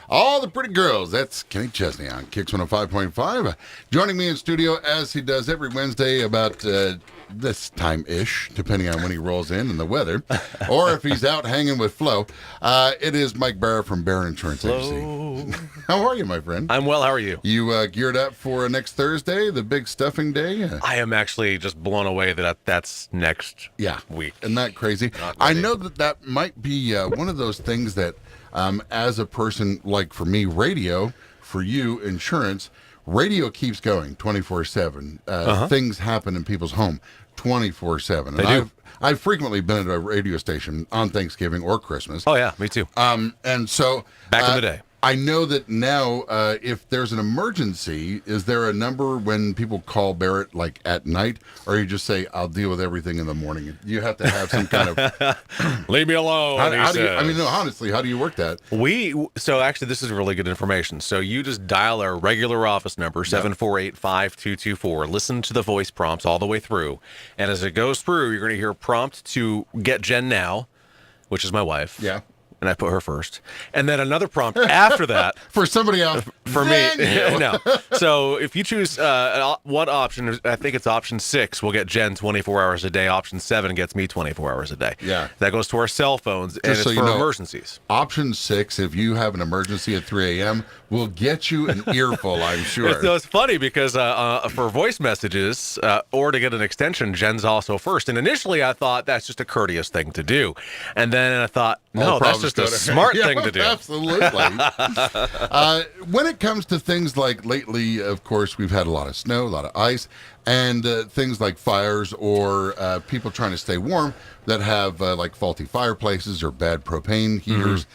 All the Pretty Girls. That's Kenny Chesney on Kicks 105.5. Joining me in studio as he does every Wednesday about this time-ish, depending on when he rolls in and the weather, or if he's out hanging with Flo. It is Mike Barra from Barra Insurance Agency. How are you, my friend? I'm well. How are you? You geared up for next Thursday, the big stuffing day? I am actually just blown away that's next week. Isn't that crazy? I know that might be one of those things that, as a person, like for me, radio, for you, insurance, radio keeps going 24/7. Things happen in people's home 24/7. They do. I've frequently been at a radio station on Thanksgiving or Christmas. Oh, yeah, me too. And so... Back in the day. I know that now, if there's an emergency, is there a number when people call Barrett, like at night, or you just say, "I'll deal with everything in the morning"? You have to have some kind of leave me alone. Honestly, how do you work that? So actually, this is really good information. So you just dial our regular office number 748-5224. Listen to the voice prompts all the way through, and as it goes through, you're going to hear a prompt to get Jen now, which is my wife. Yeah. And I put her first. And then another prompt after that. For somebody else. For me. No. So if you choose one option, I think it's option 6, we'll get Jen 24 hours a day. Option 7 gets me 24 hours a day. Yeah. That goes to our cell phones, and it's for emergencies. Option 6, if you have an emergency at 3 a.m., will get you an earful, I'm sure. So it's funny because for voice messages or to get an extension, Jen's also first. And initially I thought that's just a courteous thing to do. And then I thought, no, that's just a smart thing to do. Absolutely. When it comes to things like lately, of course, we've had a lot of snow, a lot of ice, and things like fires or people trying to stay warm that have like faulty fireplaces or bad propane heaters.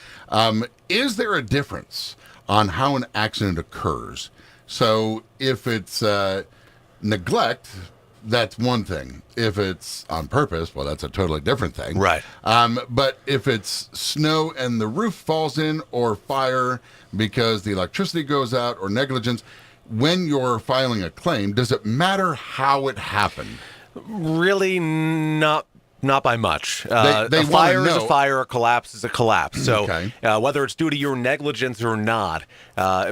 Is there a difference on how an accident occurs? So if it's neglect, that's one thing. If it's on purpose, well, that's a totally different thing. Right. But if it's snow and the roof falls in, or fire because the electricity goes out, or negligence, when you're filing a claim, does it matter how it happened? Really not by much. They a fire is a fire, a collapse is a collapse. So whether it's due to your negligence or not,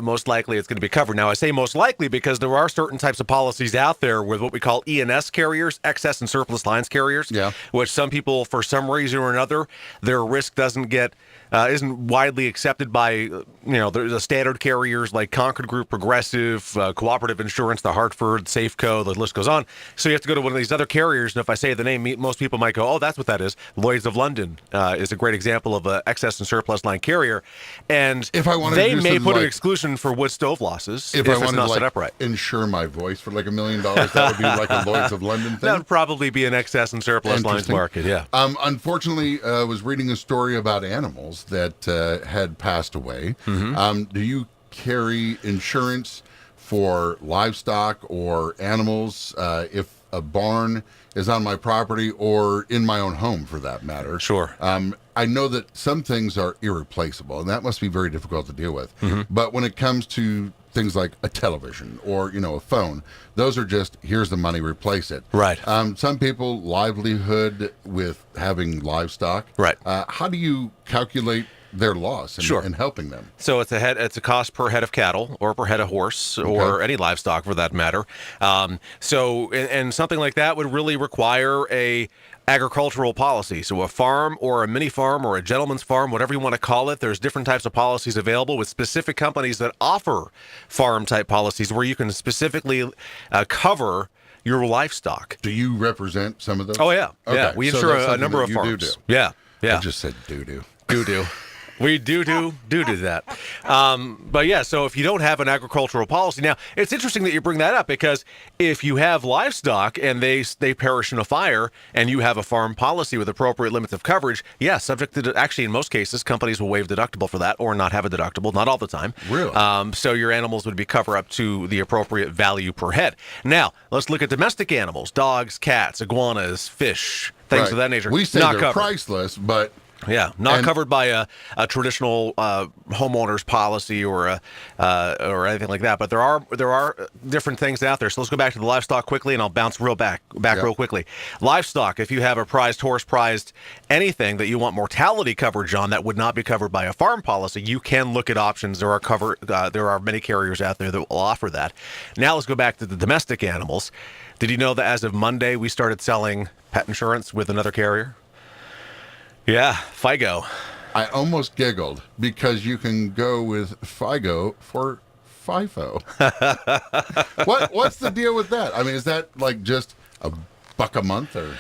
most likely it's going to be covered. Now, I say most likely because there are certain types of policies out there with what we call E&S carriers, excess and surplus lines carriers, which some people, for some reason or another, their risk isn't widely accepted by, the standard carriers like Concord Group, Progressive, Cooperative Insurance, the Hartford, Safeco, the list goes on. So you have to go to one of these other carriers, and if I say the name, most people might go, oh, that's what that is. Lloyd's of London is a great example of an excess and surplus line carrier. And if I they may put an exclusion for wood stove losses if I it's not set up right. Insure my voice for like $1 million, that would be like a Lloyd's of London thing? That would probably be an excess and surplus lines market, yeah. Unfortunately, I was reading a story about animals that had passed away. Do you carry insurance for livestock or animals if a barn is on my property, or in my own home for that matter? Sure. I know that some things are irreplaceable, and that must be very difficult to deal with. But when it comes to things like a television or, a phone, those are just, here's the money, replace it. Right. Some people, livelihood with having livestock. Right. How do you calculate their loss and helping them? So it's a cost per head of cattle or per head of horse or any livestock for that matter. So something like that would really require a agricultural policy. So a farm or a mini farm or a gentleman's farm, whatever you want to call it, there's different types of policies available with specific companies that offer farm type policies where you can specifically cover your livestock. Do you represent some of those? Oh, yeah. Okay. Yeah. We insure a number of farms. Do. Yeah. I just said doo-doo. Doo-doo. We do that. But yeah, so if you don't have an agricultural policy, now it's interesting that you bring that up, because if you have livestock and they perish in a fire and you have a farm policy with appropriate limits of coverage, subject to, actually in most cases, companies will waive deductible for that or not have a deductible, not all the time. Really? So your animals would be covered up to the appropriate value per head. Now, let's look at domestic animals, dogs, cats, iguanas, fish, things of that nature. We say not they're covered. priceless, but Yeah, not covered by a traditional homeowner's policy or anything like that. But there are different things out there. So let's go back to the livestock quickly, and I'll bounce back real quickly. Livestock, if you have a prized horse, prized anything that you want mortality coverage on that would not be covered by a farm policy, you can look at options. There are many carriers out there that will offer that. Now let's go back to the domestic animals. Did you know that as of Monday we started selling pet insurance with another carrier? Yeah, FIGO. I almost giggled because you can go with FIGO for FIFO. What's the deal with that? I mean, is that like just $1 a month, or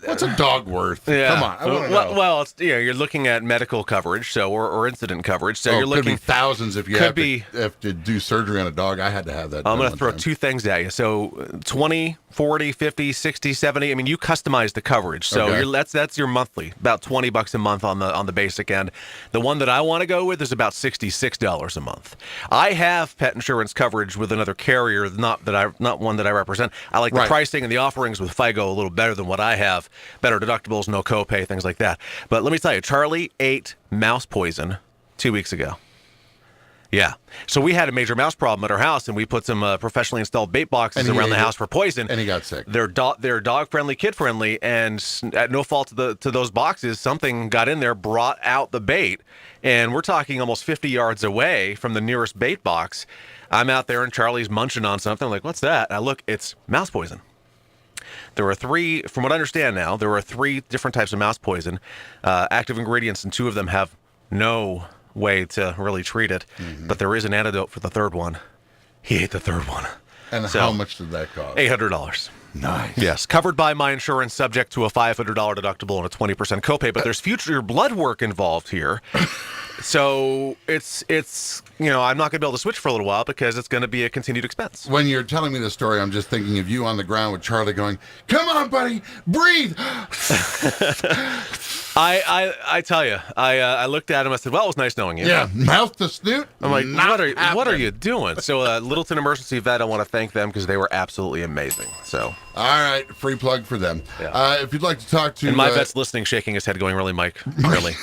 what's a dog worth? Yeah. Come on, I want to know. Well, it's, you're looking at medical coverage, so or incident coverage. So you're looking could be thousands if you have to do surgery on a dog. I had to have that. I'm going to throw two things at you. So 20, 40, 50, 60, 70. I mean, you customize the coverage. So that's your monthly, about $20 a month on the basic end. The one that I want to go with is about $66 a month. I have pet insurance coverage with another carrier, not one that I represent. I like the pricing and the offerings with FIGO a little better than what I have. Better deductibles, no copay, things like that. But let me tell you, Charlie ate mouse poison 2 weeks ago. Yeah. So we had a major mouse problem at our house, and we put some professionally installed bait boxes around the house for poison. And he got sick. They're dog-friendly, kid-friendly, and at no fault to those boxes, something got in there, brought out the bait, and we're talking almost 50 yards away from the nearest bait box. I'm out there, and Charlie's munching on something. I'm like, what's that? And I look, it's mouse poison. There are three, from what I understand now, there are 3 different types of mouse poison, active ingredients, and 2 of them have no way to really treat it, but there is an antidote for the third one. He ate the third one. And how much did that cost? $800. Nice. Yes, covered by my insurance, subject to a $500 deductible and a 20% copay. But there's future blood work involved here, so it's I'm not going to be able to switch for a little while because it's going to be a continued expense. When you're telling me the story, I'm just thinking of you on the ground with Charlie going, "Come on, buddy, breathe." I tell you, I looked at him. I said, "Well, it was nice knowing you." Yeah, mouth to snoot. I'm like, what are you doing? So, Littleton Emergency Vet, I want to thank them because they were absolutely amazing. So, all right, free plug for them. Yeah. If you'd like to talk to, and my vet's listening, shaking his head, going, "Really, Mike? Really?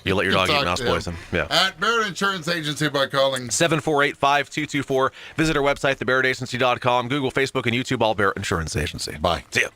You let your dog eat mouse poison?" Yeah. At Barrett Insurance Agency by calling 748-5224. Visit our website, thebarrettagency.com. Google, Facebook, and YouTube, all Barrett Insurance Agency. Bye. See ya.